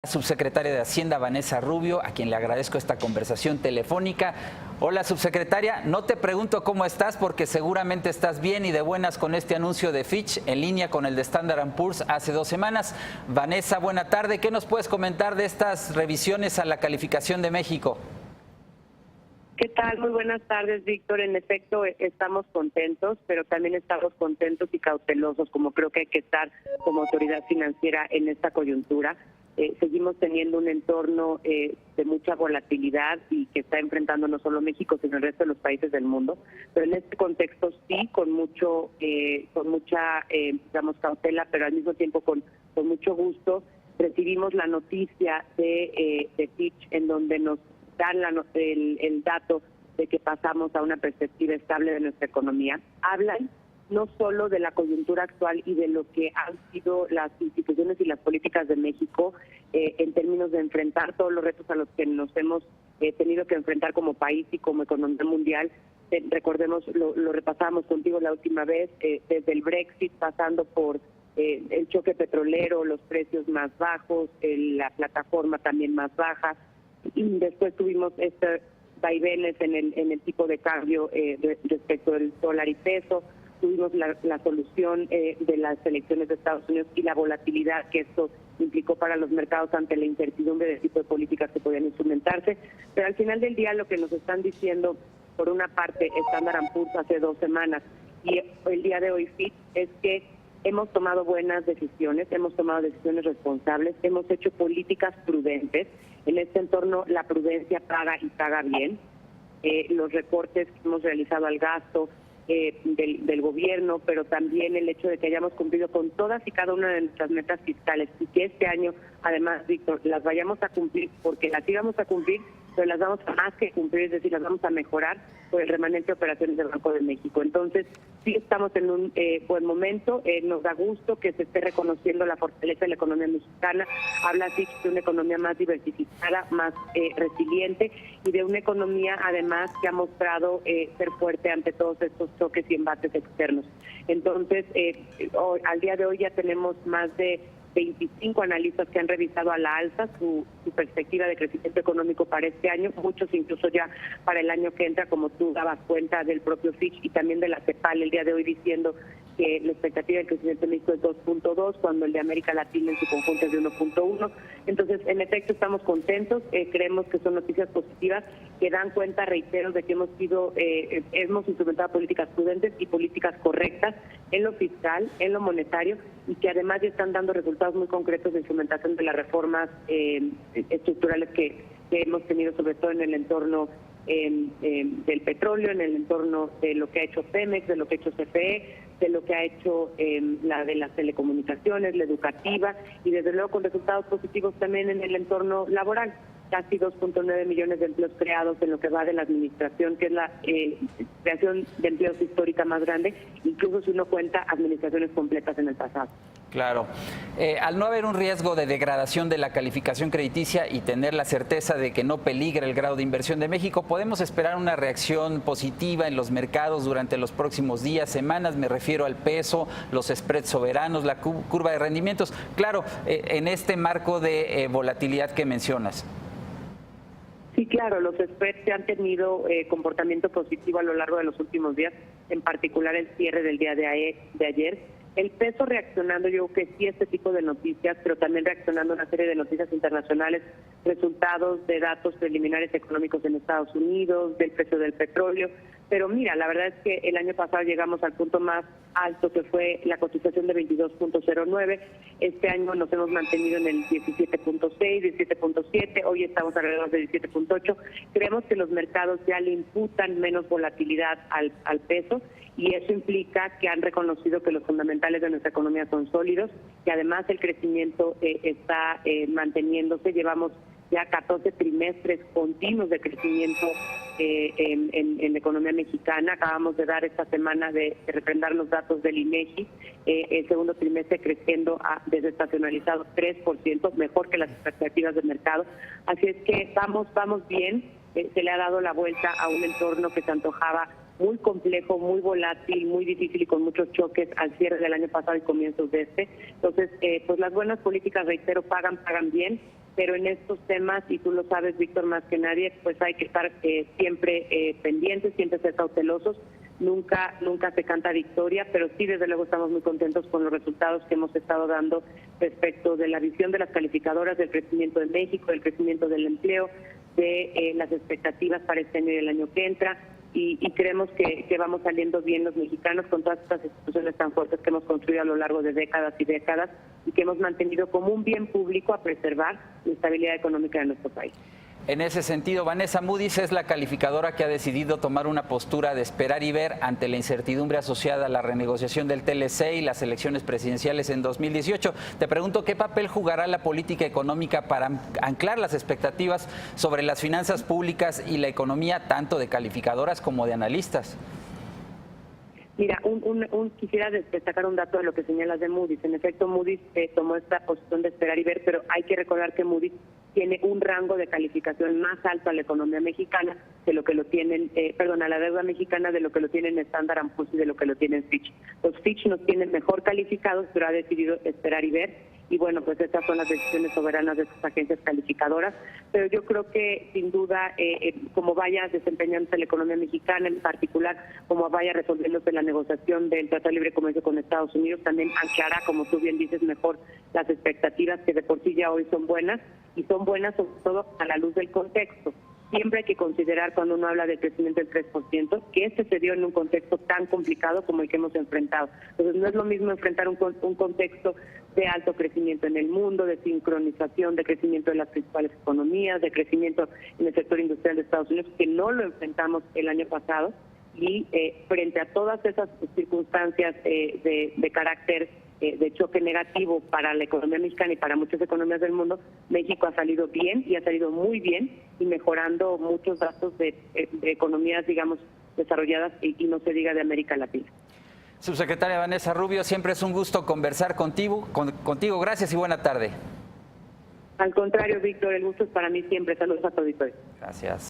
Subsecretaria de Hacienda, Vanessa Rubio, a quien le agradezco esta conversación telefónica. Hola, subsecretaria, no te pregunto cómo estás porque seguramente estás bien y de buenas con este anuncio de Fitch en línea con el de Standard & Poor's hace 2 semanas. Vanessa, buena tarde. ¿Qué nos puedes comentar de estas revisiones a la calificación de México? ¿Qué tal? Muy buenas tardes, Víctor. En efecto, estamos contentos, pero también estamos contentos y cautelosos, como creo que hay que estar como autoridad financiera en esta coyuntura. Seguimos teniendo un entorno de mucha volatilidad y que está enfrentando no solo México, sino el resto de los países del mundo. Pero en este contexto sí, con mucha digamos, cautela, pero al mismo tiempo con mucho gusto, recibimos la noticia de Fitch, en donde nos dan el dato de que pasamos a una perspectiva estable de nuestra economía. Hablan no solo de la coyuntura actual y de lo que han sido las instituciones y las políticas de México en términos de enfrentar todos los retos a los que nos hemos tenido que enfrentar como país y como economía mundial. Recordemos, lo repasamos contigo la última vez, desde el Brexit, pasando por el choque petrolero, los precios más bajos, la plataforma también más baja, y después tuvimos vaivenes en el tipo de cambio respecto del dólar y peso. Tuvimos la solución de las elecciones de Estados Unidos y la volatilidad que esto implicó para los mercados ante la incertidumbre del tipo de políticas que podían instrumentarse. Pero al final del día lo que nos están diciendo, por una parte, Standard & Poor's hace 2 semanas y el día de hoy Fitch, es que hemos tomado buenas decisiones, hemos tomado decisiones responsables, hemos hecho políticas prudentes. En este entorno la prudencia paga y paga bien. Los recortes que hemos realizado al gasto del gobierno, pero también el hecho de que hayamos cumplido con todas y cada una de nuestras metas fiscales y que este año, además, Víctor, las vayamos a cumplir, porque las íbamos a cumplir, pero las vamos a más que cumplir, es decir, las vamos a mejorar por el remanente de operaciones del Banco de México. Entonces, sí estamos en un buen momento, nos da gusto que se esté reconociendo la fortaleza de la economía mexicana, habla así de una economía más diversificada, más resiliente y de una economía además que ha mostrado ser fuerte ante todos estos choques y embates externos. Entonces, al día de hoy ya tenemos más de 25 analistas que han revisado a la alza su perspectiva de crecimiento económico para este año, muchos incluso ya para el año que entra, como tú dabas cuenta del propio Fitch y también de la CEPAL el día de hoy diciendo que la expectativa de crecimiento en México es 2.2, cuando el de América Latina en su conjunto es de 1.1. Entonces, en efecto, estamos contentos, creemos que son noticias positivas que dan cuenta, reitero, de que hemos instrumentado políticas prudentes y políticas correctas en lo fiscal, en lo monetario, y que además ya están dando resultados muy concretos de instrumentación de las reformas estructurales que hemos tenido, sobre todo en el entorno del petróleo, en el entorno de lo que ha hecho Pemex, de lo que ha hecho CFE, de lo que ha hecho la de las telecomunicaciones, la educativa, y desde luego con resultados positivos también en el entorno laboral. Casi 2.9 millones de empleos creados en lo que va de la administración, que es la creación de empleos histórica más grande, incluso si uno cuenta administraciones completas en el pasado. Claro. Al no haber un riesgo de degradación de la calificación crediticia y tener la certeza de que no peligra el grado de inversión de México, ¿podemos esperar una reacción positiva en los mercados durante los próximos días, semanas? Me refiero al peso, los spreads soberanos, la curva de rendimientos. Claro, en este marco de volatilidad que mencionas. Sí, claro, los spreads han tenido comportamiento positivo a lo largo de los últimos días, en particular el cierre del día de ayer. El peso reaccionando, yo creo que sí, este tipo de noticias, pero también reaccionando a una serie de noticias internacionales, resultados de datos preliminares económicos en Estados Unidos, del precio del petróleo. Pero mira, la verdad es que el año pasado llegamos al punto más alto, que fue la cotización de 22.09. Este año nos hemos mantenido en el 17.6, 17.7, hoy estamos alrededor de 17.8. Creemos que los mercados ya le imputan menos volatilidad al peso, y eso implica que han reconocido que los fundamentales de nuestra economía son sólidos, que además el crecimiento está manteniéndose. Llevamos ya 14 trimestres continuos de crecimiento en la economía mexicana. Acabamos de dar esta semana de refrendar los datos del INEGI, el segundo trimestre creciendo desestacionalizado 3%, mejor que las expectativas del mercado. Así es que vamos bien. Se le ha dado la vuelta a un entorno que se antojaba muy complejo, muy volátil, muy difícil y con muchos choques al cierre del año pasado y comienzos de este. Entonces, pues las buenas políticas, reitero, pagan bien. pero en estos temas, y tú lo sabes, Víctor, más que nadie, pues hay que estar siempre pendientes, siempre ser cautelosos. Nunca se canta victoria, pero sí, desde luego, estamos muy contentos con los resultados que hemos estado dando respecto de la visión de las calificadoras, del crecimiento de México, del crecimiento del empleo, de las expectativas para este año y el año que entra. Y creemos que vamos saliendo bien los mexicanos con todas estas instituciones tan fuertes que hemos construido a lo largo de décadas y décadas y que hemos mantenido como un bien público a preservar la estabilidad económica de nuestro país. En ese sentido, Vanessa, Moody's es la calificadora que ha decidido tomar una postura de esperar y ver ante la incertidumbre asociada a la renegociación del TLC y las elecciones presidenciales en 2018. Te pregunto, ¿qué papel jugará la política económica para anclar las expectativas sobre las finanzas públicas y la economía, tanto de calificadoras como de analistas? Mira, quisiera destacar un dato de lo que señalas de Moody's. En efecto, Moody's tomó esta posición de esperar y ver, pero hay que recordar que Moody's tiene un rango de calificación más alto a la economía mexicana de lo que lo tienen, a la deuda mexicana de lo que lo tienen Standard & Poor's y de lo que lo tienen Fitch. Los Fitch nos tienen mejor calificados, pero ha decidido esperar y ver. Y bueno, pues estas son las decisiones soberanas de estas agencias calificadoras. Pero yo creo que, sin duda, como vaya desempeñándose la economía mexicana, en particular, como vaya resolviéndose la negociación del Tratado de Libre Comercio con Estados Unidos, también anclará, como tú bien dices, mejor las expectativas, que de por sí ya hoy son buenas, y son buenas sobre todo a la luz del contexto. Siempre hay que considerar, cuando uno habla de crecimiento del 3%, que este se dio en un contexto tan complicado como el que hemos enfrentado. Entonces, no es lo mismo enfrentar un contexto de alto crecimiento en el mundo, de sincronización, de crecimiento de las principales economías, de crecimiento en el sector industrial de Estados Unidos, que no lo enfrentamos el año pasado. Y frente a todas esas circunstancias de carácter de choque negativo para la economía mexicana y para muchas economías del mundo, México ha salido bien y ha salido muy bien y mejorando muchos datos de economías, digamos, desarrolladas y no se diga de América Latina. Subsecretaria Vanessa Rubio, siempre es un gusto conversar contigo. Gracias y buena tarde. Al contrario, Víctor, el gusto es para mí siempre. Saludos a tu auditorio. Gracias.